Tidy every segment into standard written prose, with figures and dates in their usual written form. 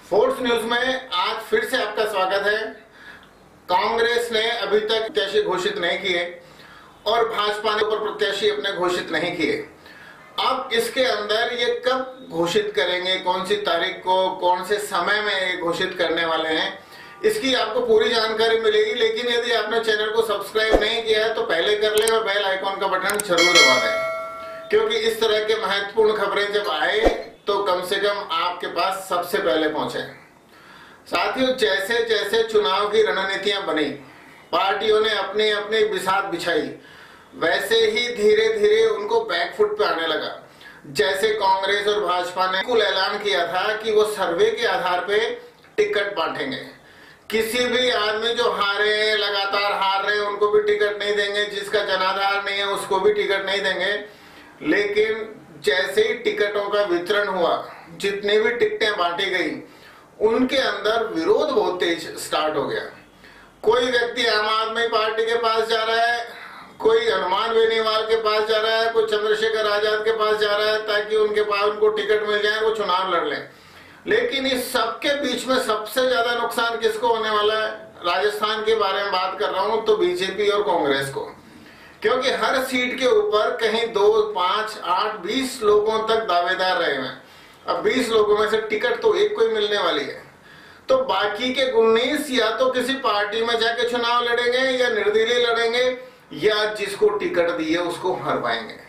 Force news में आज फिर से आपका स्वागत है। कांग्रेस ने अभी तक प्रत्याशी घोषित नहीं किए और भाजपा ने ऊपर प्रत्याशी अपने घोषित नहीं किए। अब इसके अंदर ये कब घोषित करेंगे, कौन सी तारीख को, कौन से समय में ये घोषित करने वाले हैं, इसकी आपको पूरी जानकारी मिलेगी। लेकिन यदि आपने चैनल को सब्सक्राइब नहीं किया है तो पहले कर लें और बेल आइकॉन का बटन जरूर दबा दें, क्योंकि इस तरह के महत्वपूर्ण खबरें जब आए तो कम से कम आपके पास सबसे पहले पहुंचे। साथियों, जैसे जैसे चुनाव की रणनीतियां बनी, पार्टियों ने अपनी अपनी बिसात बिछाई, वैसे ही धीरे धीरे उनको बैकफुट पे आने लगा। जैसे कांग्रेस और भाजपा ने कुल ऐलान किया था कि वो सर्वे के आधार पे टिकट बांटेंगे। किसी भी आदमी जो हारे, लगातार हार रहे, उनको भी टिकट नहीं देंगे, जिसका जनाधार नहीं है उसको भी टिकट नहीं देंगे। लेकिन जैसे ही टिकटों का वितरण हुआ, जितनी भी टिकटें बांटी गई, उनके अंदर विरोध बहुत तेज स्टार्ट हो गया। कोई व्यक्ति आम आदमी पार्टी के पास जा रहा है, कोई हनुमान बेनीवाल के पास जा रहा है, कोई चंद्रशेखर आजाद के पास जा रहा है ताकि उनके पास उनको टिकट मिल जाए, वो चुनाव लड़ लें। लेकिन इस सबके बीच में सबसे ज्यादा नुकसान किसको होने वाला है? राजस्थान के बारे में बात कर रहा हूं तो बीजेपी और कांग्रेस को, क्योंकि हर सीट के ऊपर कहीं 2, 5, 8, 20 लोगों तक दावेदार रहे हैं। अब 20 लोगों में से टिकट तो एक को ही मिलने वाली है, तो बाकी के 19 या तो किसी पार्टी में जाके चुनाव लड़ेंगे या निर्दलीय लड़ेंगे या जिसको टिकट दी है उसको हर पाएंगे।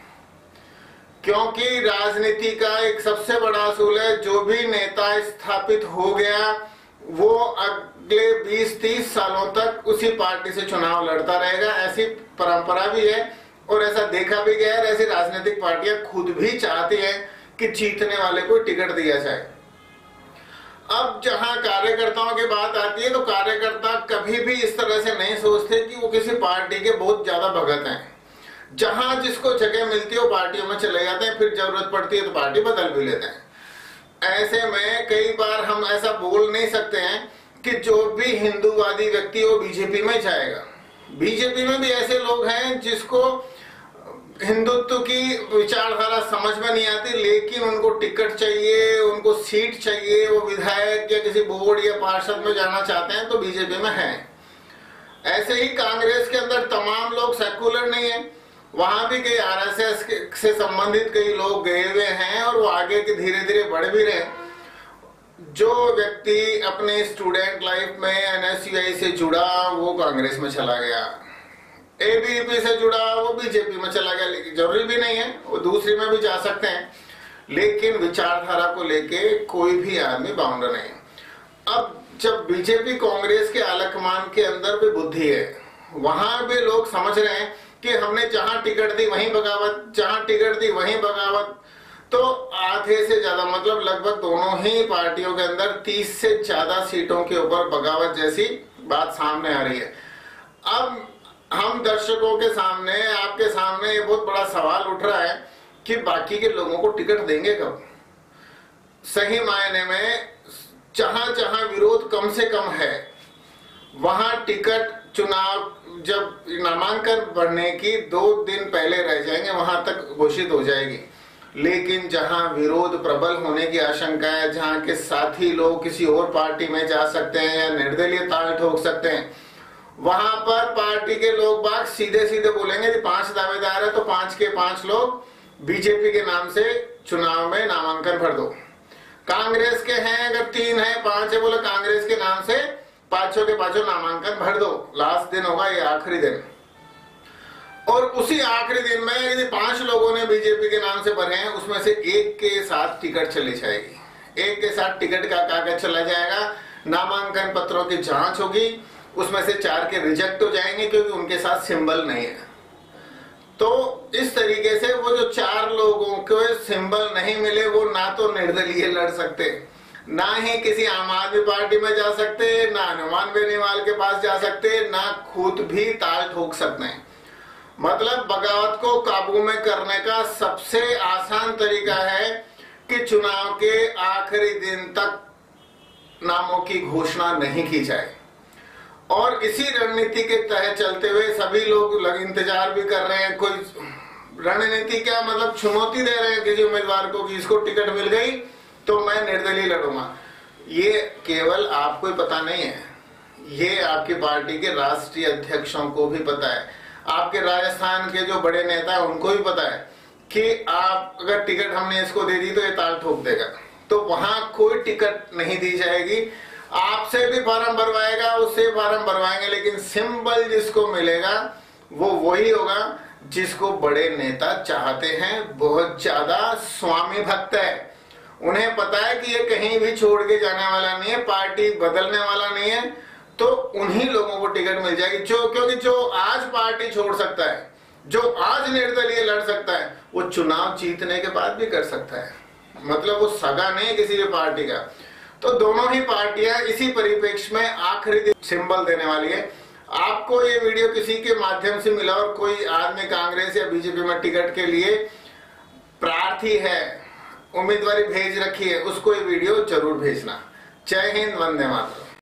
क्योंकि राजनीति का एक सबसे बड़ा असूल है, जो भी नेता स्थापित हो गया वो अगले 20-30 सालों तक उसी पार्टी से चुनाव लड़ता रहेगा। ऐसी परंपरा भी है और ऐसा देखा भी गया है। ऐसी राजनीतिक पार्टियां खुद भी चाहती हैं कि जीतने वाले को टिकट दिया जाए। अब जहां कार्यकर्ताओं की बात आती है तो कार्यकर्ता कभी भी इस तरह से नहीं सोचते कि वो किसी पार्टी के बहुत ज्यादा भगत हैं। जहां जिसको जगह मिलती है वो पार्टियों में चले जाते हैं, फिर जरूरत पड़ती है तो पार्टी बदल भी लेते हैं। ऐसे में कई बार हम ऐसा बोल नहीं सकते हैं कि जो भी हिंदूवादी व्यक्ति वो बीजेपी में जाएगा। बीजेपी में भी ऐसे लोग हैं जिसको हिंदुत्व की विचारधारा समझ में नहीं आती, लेकिन उनको टिकट चाहिए, उनको सीट चाहिए, वो विधायक या किसी बोर्ड या पार्षद में जाना चाहते हैं तो बीजेपी में है। ऐसे ही कांग्रेस के अंदर तमाम लोग सेक्युलर नहीं है, वहां भी कई आरएसएस से संबंधित कई लोग गए हुए हैं और वो आगे के धीरे धीरे बढ़ भी रहे। जो व्यक्ति अपने स्टूडेंट लाइफ में एनएसयूआई से जुड़ा वो कांग्रेस में चला गया, एबीवीपी से जुड़ा वो बीजेपी में चला गया। लेकिन जरूरी भी नहीं है, वो दूसरी में भी जा सकते हैं, लेकिन विचारधारा को लेके कोई भी आदमी बाउंड नहीं। अब जब बीजेपी कांग्रेस के आलाकमान के अंदर भी बुद्धि है, वहां भी लोग समझ रहे हैं कि हमने जहां टिकट दी वहीं बगावत, जहां टिकट दी वहीं बगावत। तो आधे से ज्यादा, मतलब लगभग दोनों ही पार्टियों के अंदर 30 से ज्यादा सीटों के ऊपर बगावत जैसी बात सामने आ रही है। अब हम दर्शकों के सामने, आपके सामने ये बहुत बड़ा सवाल उठ रहा है कि बाकी के लोगों को टिकट देंगे कब? सही मायने में जहां जहां विरोध कम से कम है वहां टिकट चुनाव जब नामांकन भरने की 2 दिन पहले रह जाएंगे वहां तक घोषित हो जाएगी। लेकिन जहां विरोध प्रबल होने की आशंका है, जहां के साथी लोग किसी और पार्टी में जा सकते हैं या निर्दलीय ताल ठोक सकते हैं, वहां पर पार्टी के लोग बाग सीधे सीधे बोलेंगे कि 5 दावेदार है तो 5 के 5 लोग बीजेपी के नाम से चुनाव में नामांकन भर दो। कांग्रेस के हैं अगर 3 है, 5 है, बोले कांग्रेस के नाम से 5 के 5 नामांकन भर दो। लास्ट दिन होगा ये, आखिरी दिन। और उसी आखिरी दिन में यदि 5 लोगों ने बीजेपी के नाम से भरे हैं, उसमें से एक के साथ टिकट चली जाएगी, एक के साथ टिकट का कागज चला जाएगा, नामांकन पत्रों की जांच होगी, उसमें से 4 के रिजेक्ट हो जाएंगे क्योंकि उनके साथ सिंबल नहीं है। तो इस तरीके से वो जो 4 लोगों को सिंबल नहीं मिले वो ना तो निर्दलीय लड़ सकते, ना ही किसी आम आदमी पार्टी में जा सकते, ना हनुमान बेनीवाल के पास जा सकते, ना खुद भी ताल ठोक सकते हैं। मतलब बगावत को काबू में करने का सबसे आसान तरीका है कि चुनाव के आखिरी दिन तक नामों की घोषणा नहीं की जाए। और इसी रणनीति के तहत चलते हुए सभी लोग इंतजार भी कर रहे हैं। कोई रणनीति क्या, मतलब चुनौती दे रहे हैं किसी उम्मीदवार को कि इसको टिकट मिल गई तो मैं निर्दलीय लड़ूंगा। ये केवल आपको ही पता नहीं है, ये आपकी पार्टी के राष्ट्रीय अध्यक्षों को भी पता है, आपके राजस्थान के जो बड़े नेता है उनको भी पता है कि आप अगर टिकट हमने इसको दे दी तो ये ताल ठोक देगा, तो वहां कोई टिकट नहीं दी जाएगी। आपसे भी फार्म भरवाएगा, उससे फार्म भरवाएंगे, लेकिन सिंबल जिसको मिलेगा वो वही होगा जिसको बड़े नेता चाहते हैं। बहुत ज्यादा स्वामी भक्त है, उन्हें पता है कि ये कहीं भी छोड़ के जाने वाला नहीं है, पार्टी बदलने वाला नहीं है, तो उन्हीं लोगों को टिकट मिल जाएगी। क्योंकि जो आज पार्टी छोड़ सकता है, जो आज निर्दलीय लड़ सकता है, वो चुनाव जीतने के बाद भी कर सकता है। मतलब वो सगा नहीं किसी भी पार्टी का। तो दोनों ही पार्टियां इसी परिप्रेक्ष्य में आखिरी दिन सिंबल देने वाली है। आपको ये वीडियो किसी के माध्यम से मिला और कोई आदमी कांग्रेस या बीजेपी में टिकट के लिए प्रार्थी है, उम्मीदवारी भेज रखी है, उसको ये वीडियो जरूर भेजना। जय हिंद, वंदे मातरम।